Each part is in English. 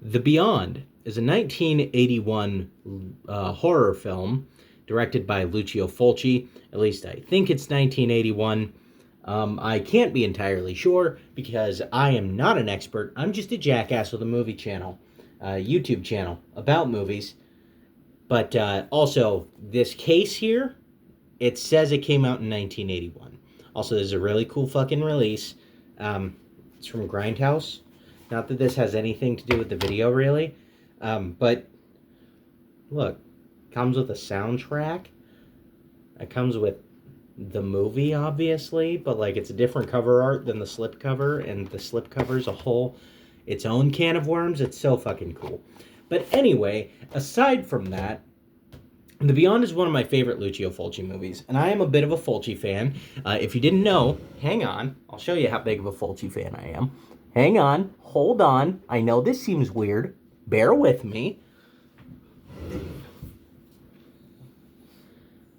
The Beyond is a 1981 horror film directed by Lucio Fulci. At least I think it's 1981. I can't be entirely sure because I am not an expert. I'm just a jackass with a movie channel, YouTube channel about movies. But also, this case here, it says it came out in 1981. Also, there's a really cool fucking release. It's from Grindhouse. Not that this has anything to do with the video, really. But look, comes with a soundtrack. It comes with the movie, obviously, but like it's a different cover art than the slipcover, and the slipcover's a whole its own can of worms. It's so fucking cool. But anyway, aside from that, The Beyond is one of my favorite Lucio Fulci movies, and I am a bit of a Fulci fan. If you didn't know, hang on, I'll show you how big of a Fulci fan I am. Hang on, hold on. I know this seems weird. Bear with me.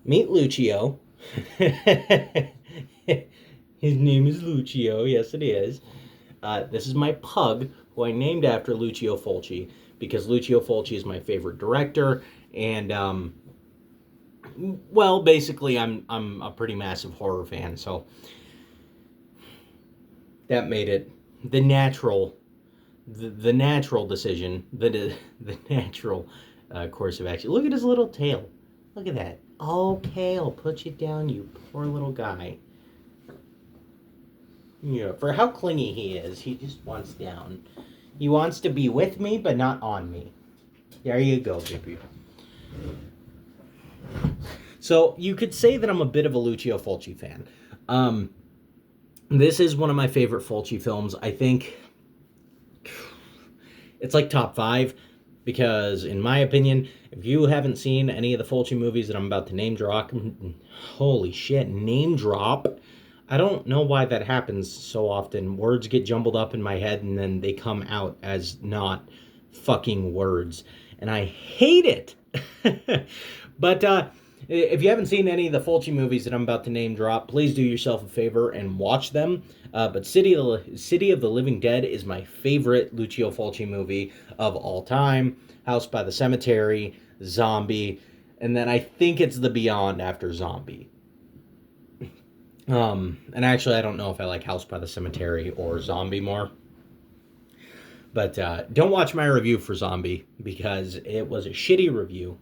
Meet Lucio. His name is Lucio, yes it is. This is my pug, who I named after Lucio Fulci, because Lucio Fulci is my favorite director, and well, basically, I'm a pretty massive horror fan, so that made it the natural, the natural decision, the natural course of action. Look at his little tail. Look at that. Okay, I'll put you down, you poor little guy. Yeah, for how clingy he is, he just wants down. He wants to be with me, but not on me. There you go, baby. So you could say that I'm a bit of a Lucio Fulci fan. This is one of my favorite Fulci films. I think it's like top 5 because, in my opinion, if you haven't seen any of the Fulci movies that I'm about to name drop, holy shit, name drop. I don't know why that happens so often. Words get jumbled up in my head and then they come out as not fucking words. And I hate it. But if you haven't seen any of the Fulci movies that I'm about to name drop, please do yourself a favor and watch them. But City of the Living Dead is my favorite Lucio Fulci movie of all time. House by the Cemetery, Zombie, and then I think it's The Beyond after Zombie. And actually, I don't know if I like House by the Cemetery or Zombie more. But don't watch my review for Zombie because it was a shitty review.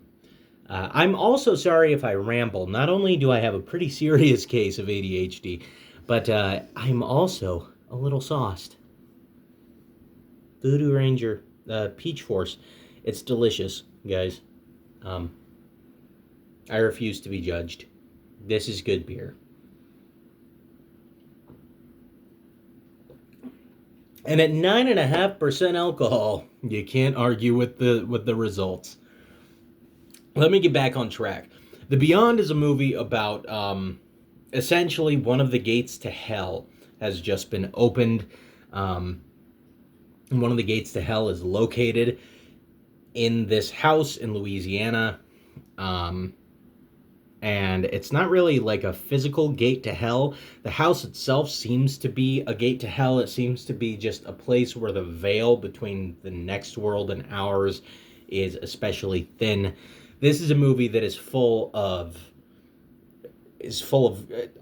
I'm also sorry if I ramble. Not only do I have a pretty serious case of ADHD, but I'm also a little sauced. Voodoo Ranger, Peach Force. It's delicious, guys. I refuse to be judged. This is good beer. And at 9.5% alcohol, you can't argue with the results. Let me get back on track. The Beyond is a movie about essentially one of the gates to hell has just been opened. One of the gates to hell is located in this house in Louisiana. And it's not really like a physical gate to hell. The house itself seems to be a gate to hell. It seems to be just a place where the veil between the next world and ours is especially thin. This is a movie that is full of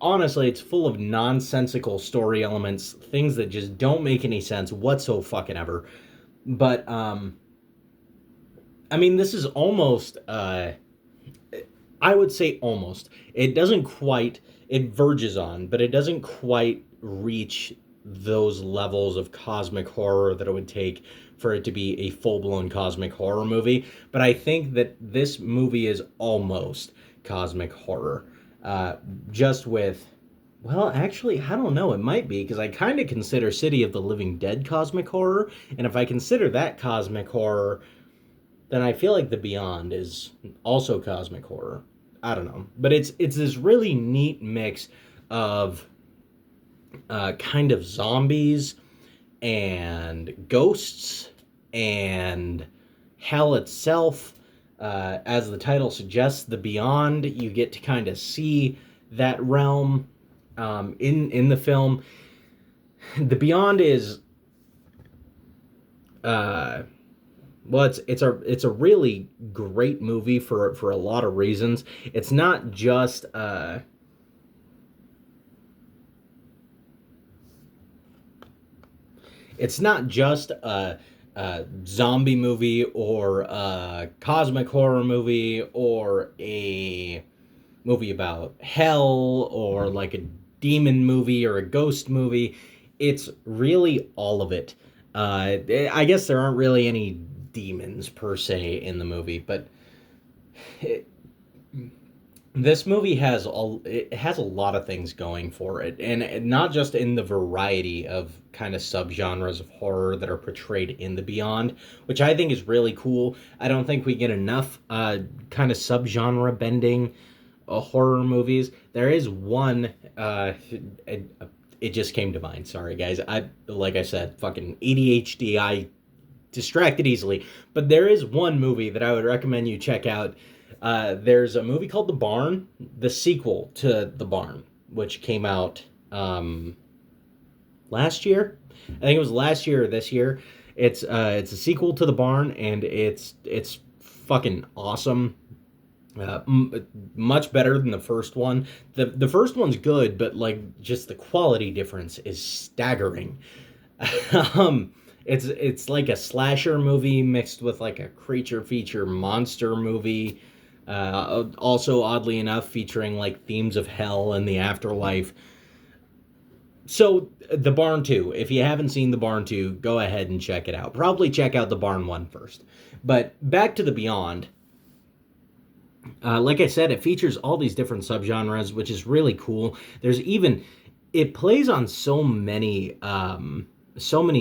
honestly, it's full of nonsensical story elements, things that just don't make any sense whatsoever fucking ever. But I mean, this is almost I would say almost. It doesn't quite, it verges on, but it doesn't quite reach those levels of cosmic horror that it would take for it to be a full-blown cosmic horror movie. But I think that this movie is almost cosmic horror. Just with, well, actually, I don't know. It might be, because I kind of consider City of the Living Dead cosmic horror. And if I consider that cosmic horror, then I feel like The Beyond is also cosmic horror. I don't know. But it's this really neat mix of kind of zombies and ghosts and hell itself. As the title suggests, The Beyond, you get to kind of see that realm in the film. The Beyond is Well, it's a really great movie for a lot of reasons. It's not just it's not just a zombie movie or a cosmic horror movie or a movie about hell or like a demon movie or a ghost movie. It's really all of it. I guess there aren't really any demons per se in the movie, but it, this movie has a lot of things going for it, and not just in the variety of kind of subgenres of horror that are portrayed in the Beyond, which I think is really cool. I don't think we get enough kind of subgenre bending horror movies. There is one. It, it just came to mind. Sorry, guys. I like I said, fucking ADHD. I distracted easily. But there is one movie that I would recommend you check out. There's a movie called The Barn, the sequel to The Barn, which came out last year. I think it was last year or this year. It's a sequel to The Barn, and it's fucking awesome. Much better than the first one. The first one's good, but like just the quality difference is staggering. um, it's like a slasher movie mixed with like a creature feature monster movie. Also, oddly enough, featuring like themes of hell and the afterlife. So, The Barn 2, if you haven't seen The Barn 2, go ahead and check it out. Probably check out The Barn 1 first. But back to The Beyond. Like I said, it features all these different subgenres, which is really cool. There's even it plays on so many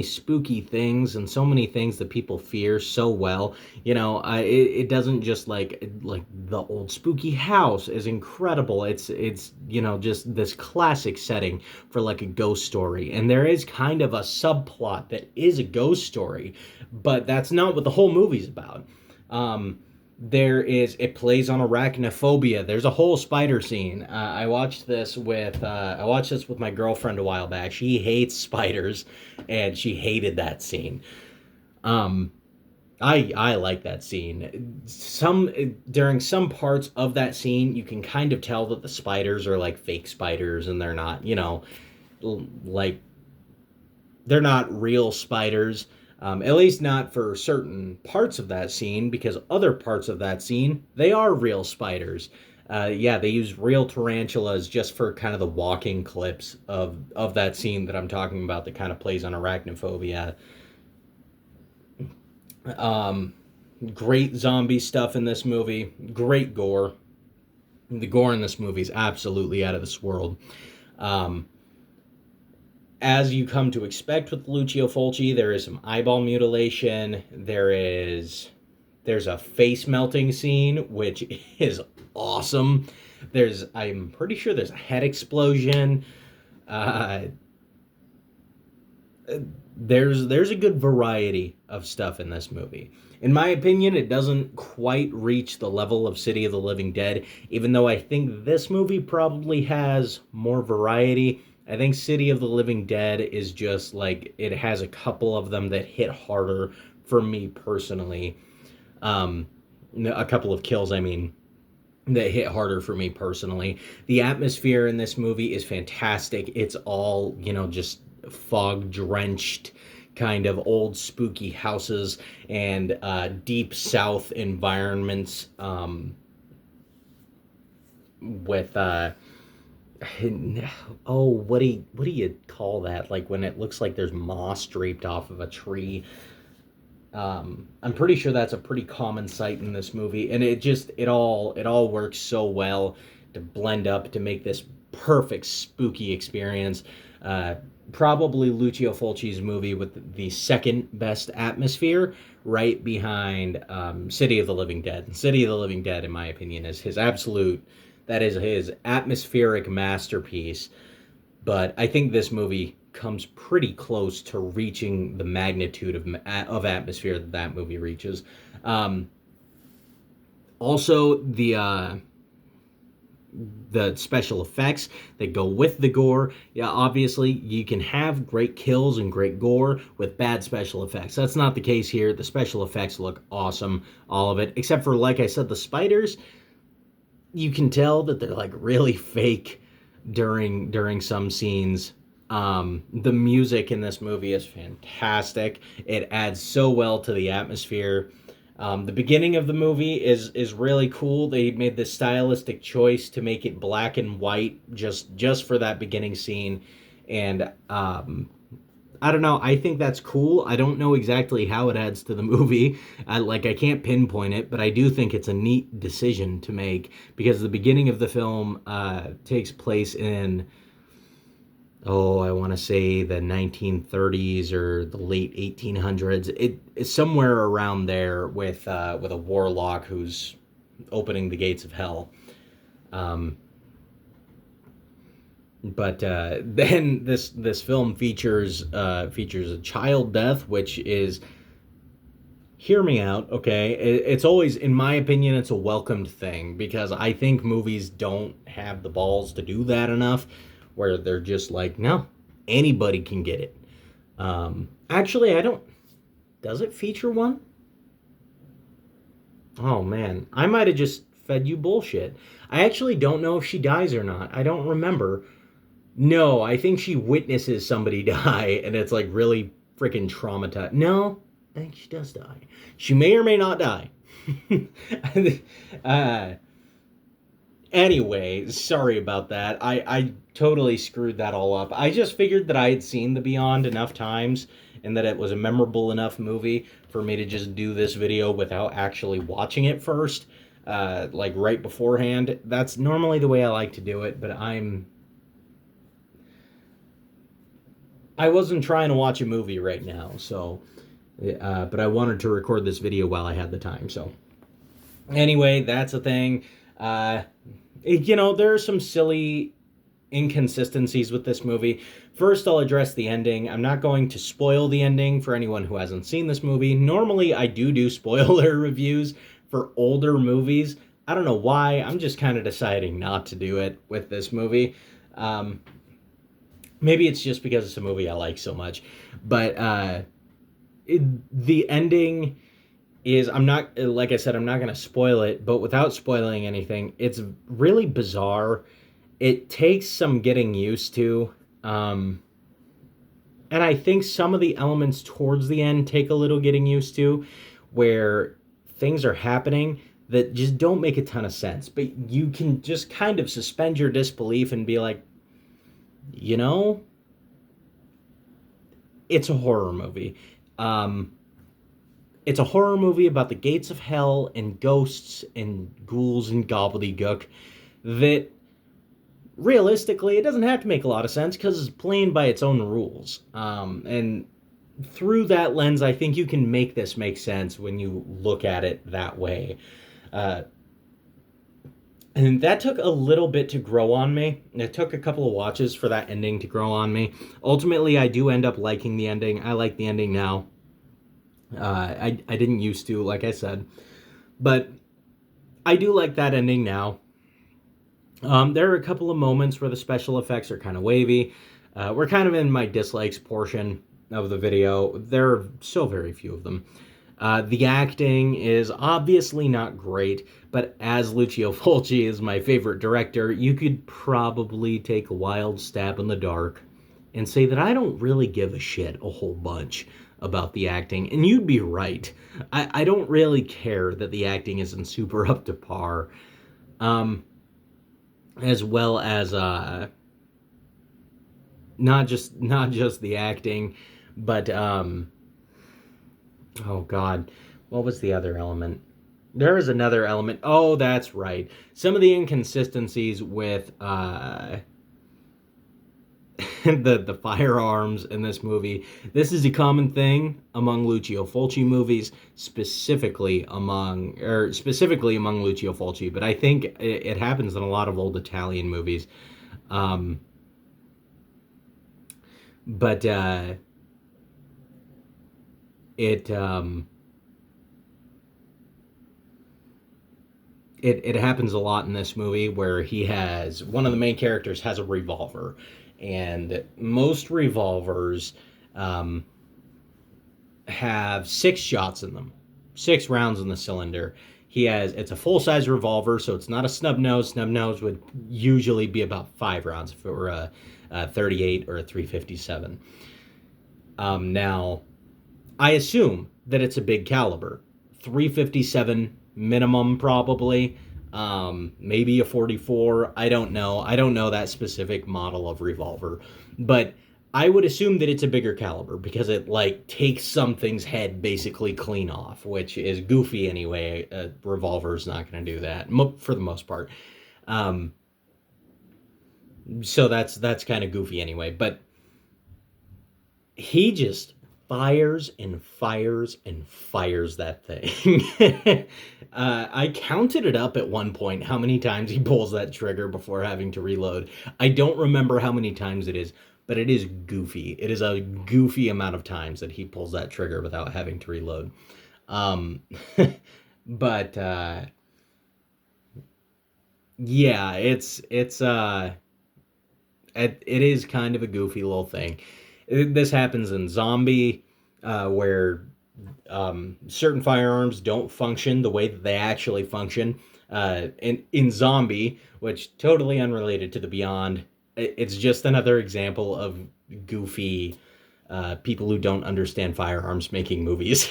spooky things and so many things that people fear so well. It doesn't just like the old spooky house is incredible. It's just this classic setting for like a ghost story, and there is kind of a subplot that is a ghost story, but that's not what the whole movie's about. Um, it plays on arachnophobia. There's a whole spider scene. I watched this with my girlfriend a while back. She hates spiders, and she hated that scene. Um, I like that scene. Some During some parts of that scene, you can kind of tell that the spiders are like fake spiders, and they're not, like they're not real spiders. At least not for certain parts of that scene, because other parts of that scene, they are real spiders. Yeah, they use real tarantulas just for kind of the walking clips of that scene that I'm talking about that kind of plays on arachnophobia. Um, Great zombie stuff in this movie. Great gore. The gore in this movie is absolutely out of this world. Um, as you come to expect with Lucio Fulci, there is some eyeball mutilation. There's a face melting scene, which is awesome. I'm pretty sure there's a head explosion. Uh, there's a good variety of stuff in this movie. In my opinion, it doesn't quite reach the level of City of the Living Dead, even though I think this movie probably has more variety. I think City of the Living Dead is just like it has a couple of them that hit harder for me personally. Um, a couple of kills, I mean, that hit harder for me personally. The atmosphere in this movie is fantastic. It's all, just fog drenched kind of old spooky houses and deep south environments, with oh, what do you call that, like when it looks like there's moss draped off of a tree. I'm pretty sure that's a pretty common sight in this movie, and it all works so well to blend up to make this perfect spooky experience. Uh, Probably Lucio Fulci's movie with the second best atmosphere, right behind City of the Living Dead. City of the Living Dead, in my opinion, is his atmospheric masterpiece. But I think this movie comes pretty close to reaching the magnitude of atmosphere that movie reaches. Also, the special effects that go with the gore. Yeah, obviously you can have great kills and great gore with bad special effects. That's not the case here. The special effects look awesome, all of it, except for, like I said, the spiders. You can tell that they're like really fake during some scenes. The music in this movie is fantastic. It adds so well to the atmosphere. The beginning of the movie is really cool. They made this stylistic choice to make it black and white just for that beginning scene, and I don't know. I think that's cool. I don't know exactly how it adds to the movie. I can't pinpoint it, but I do think it's a neat decision to make because the beginning of the film takes place in, oh, I want to say the 1930s or the late 1800s. It is somewhere around there with a warlock who's opening the gates of hell. Um, but then this film features a child death, which is, hear me out, okay? It's always, in my opinion, it's a welcomed thing because I think movies don't have the balls to do that enough, where they're just like, no, anybody can get it. Actually, I don't. Does it feature one? Oh man, I might have just fed you bullshit. I actually don't know if she dies or not. I don't remember. No, I think she witnesses somebody die, and it's like really freaking traumatized. No, I think she does die. She may or may not die. uh, anyway, sorry about that. I totally screwed that all up. I just figured that I had seen The Beyond enough times and that it was a memorable enough movie for me to just do this video without actually watching it first, like right beforehand. That's normally the way I like to do it, but I wasn't trying to watch a movie right now, so but I wanted to record this video while I had the time. So anyway, that's a thing. Uh, there are some silly inconsistencies with this movie. First, I'll address the ending. I'm not going to spoil the ending for anyone who hasn't seen this movie. Normally, I do spoiler reviews for older movies. I don't know why. I'm just kind of deciding not to do it with this movie. Um, Maybe it's just because it's a movie I like so much. But the ending is, I'm not, like I said, I'm not going to spoil it, but without spoiling anything, it's really bizarre. It takes some getting used to. And I think some of the elements towards the end take a little getting used to, where things are happening that just don't make a ton of sense. But you can just kind of suspend your disbelief and be like, you know, it's a horror movie. Um, it's a horror movie about the gates of hell and ghosts and ghouls and gobbledygook that realistically it doesn't have to make a lot of sense because it's playing by its own rules. And through that lens, I think you can make this make sense when you look at it that way. Uh, and that took a little bit to grow on me. It took a couple of watches for that ending to grow on me. Ultimately, I do end up liking the ending. I like the ending now. I didn't used to, like I said, but I do like that ending now. There are a couple of moments where the special effects are kind of wavy. We're kind of in my dislikes portion of the video. There are so very few of them. The acting is obviously not great, but as Lucio Fulci is my favorite director, you could probably take a wild stab in the dark and say that I don't really give a shit a whole bunch about the acting, and you'd be right. I don't really care that the acting isn't super up to par, as well as not just the acting, but oh god, what was the other element? There is another element. Oh, that's right. Some of the inconsistencies with the firearms in this movie. This is a common thing among Lucio Fulci movies, specifically among Lucio Fulci, but I think it happens in a lot of old Italian movies. Um, but it it happens a lot in this movie where he has one of the main characters has a revolver, and most revolvers um, have 6 shots in them, 6 rounds in the cylinder. He has it's a full size revolver, so it's not a snub nose. Snub nose would usually be about 5 rounds if it were a 38 or a 357. Now I assume that it's a big caliber, 357 minimum probably. Maybe a 44. I don't know. I don't know that specific model of revolver, but I would assume that it's a bigger caliber because it like takes something's head basically clean off, which is goofy anyway. A revolver is not going to do that for the most part. Um, so that's kind of goofy anyway. But he just fires and fires and fires that thing. I counted it up at one point how many times he pulls that trigger before having to reload. I don't remember how many times it is, but it is goofy. It is a goofy amount of times that he pulls that trigger without having to reload. Um, but yeah, it is kind of a goofy little thing. This happens in Zombie, where certain firearms don't function the way that they actually function. In Zombie, which totally unrelated to the Beyond, it's just another example of goofy people who don't understand firearms making movies.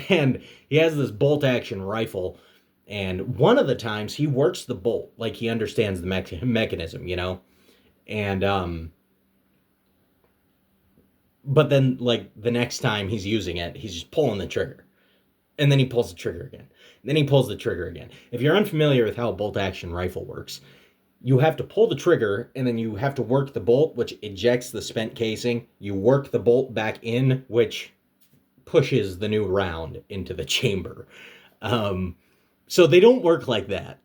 And he has this bolt action rifle, and one of the times he works the bolt like he understands the mechanism, and but then like the next time he's using it, he's just pulling the trigger, and then he pulls the trigger again, and then he pulls the trigger again. If you're unfamiliar with how a bolt action rifle works, you have to pull the trigger and then you have to work the bolt, which ejects the spent casing. You work the bolt back in, which pushes the new round into the chamber. um, so they don't work like that.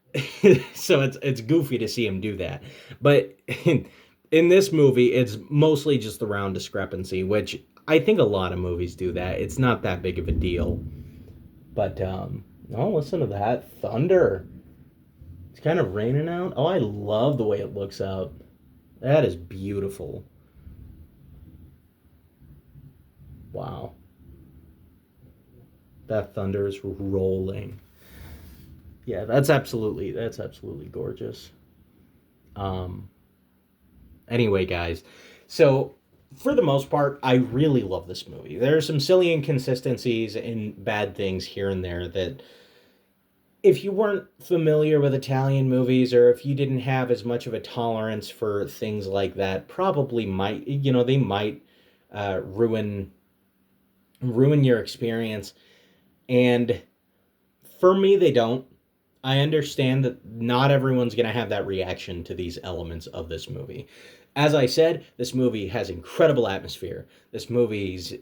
So it's goofy to see him do that. But in this movie, it's mostly just the round discrepancy, which I think a lot of movies do that. It's not that big of a deal. But oh, listen to that thunder. It's kind of raining out. Oh, I love the way it looks out. That is beautiful. Wow. That thunder is rolling. Yeah, that's absolutely gorgeous. Um anyway, guys. So, for the most part, I really love this movie. There are some silly inconsistencies and bad things here and there that if you weren't familiar with Italian movies or if you didn't have as much of a tolerance for things like that, probably might, they might ruin your experience. And for me, they don't. I understand that not everyone's going to have that reaction to these elements of this movie. As I said, this movie has incredible atmosphere. This movie's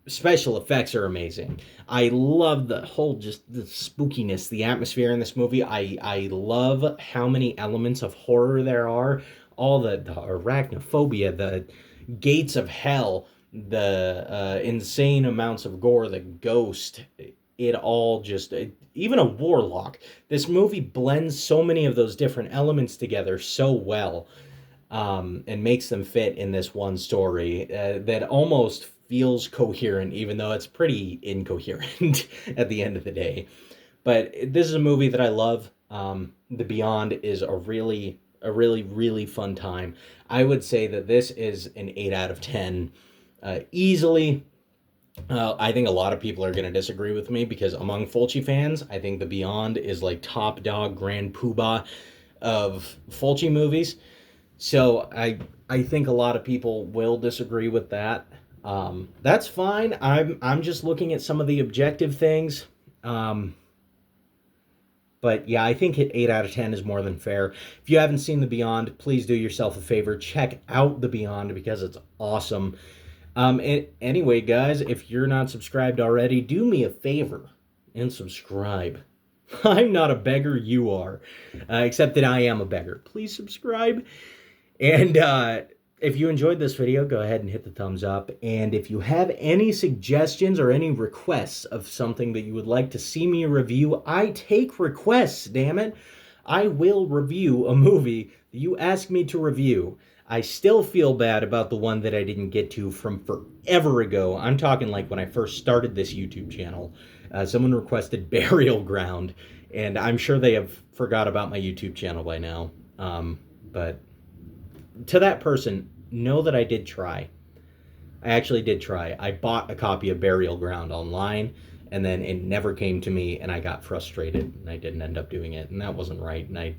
special effects are amazing. I love the whole just the spookiness, the atmosphere in this movie. I love how many elements of horror there are. All the arachnophobia, the gates of hell, the insane amounts of gore, the ghost, it all just even a warlock. This movie blends so many of those different elements together so well, and makes them fit in this one story that almost feels coherent, even though it's pretty incoherent at the end of the day. But this is a movie that I love. The Beyond is a really fun time. I would say that this is an 8 out of 10, easily. I think a lot of people are going to disagree with me because among Fulci fans, I think The Beyond is like top dog grand poobah of Fulci movies. So I think a lot of people will disagree with that. That's fine. I'm just looking at some of the objective things. Um, but yeah, I think 8 out of 10 is more than fair. If you haven't seen The Beyond, please do yourself a favor. Check out The Beyond because it's awesome. Anyway, guys, if you're not subscribed already, do me a favor and subscribe. I'm not a beggar, you are. Except that I am a beggar. Please subscribe. And if you enjoyed this video, go ahead and hit the thumbs up. And if you have any suggestions or any requests of something that you would like to see me review, I take requests, damn it. I will review a movie that you ask me to review. I still feel bad about the one that I didn't get to from forever ago. I'm talking like when I first started this YouTube channel. Someone requested Burial Ground, and I'm sure they have forgot about my YouTube channel by now. But to that person, know that I did try. I actually did try. I bought a copy of Burial Ground online, and then it never came to me, and I got frustrated, and I didn't end up doing it, and that wasn't right, and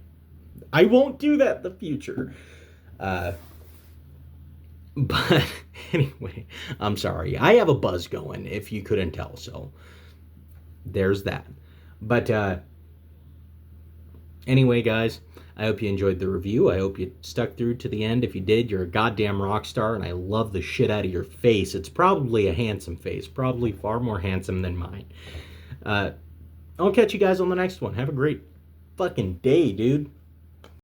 I won't do that in the future. But anyway, I'm sorry. I have a buzz going, if you couldn't tell, so there's that. But anyway, guys, I hope you enjoyed the review. I hope you stuck through to the end. If you did, you're a goddamn rock star, and I love the shit out of your face. It's probably a handsome face, probably far more handsome than mine. I'll catch you guys on the next one. Have a great fucking day, dude.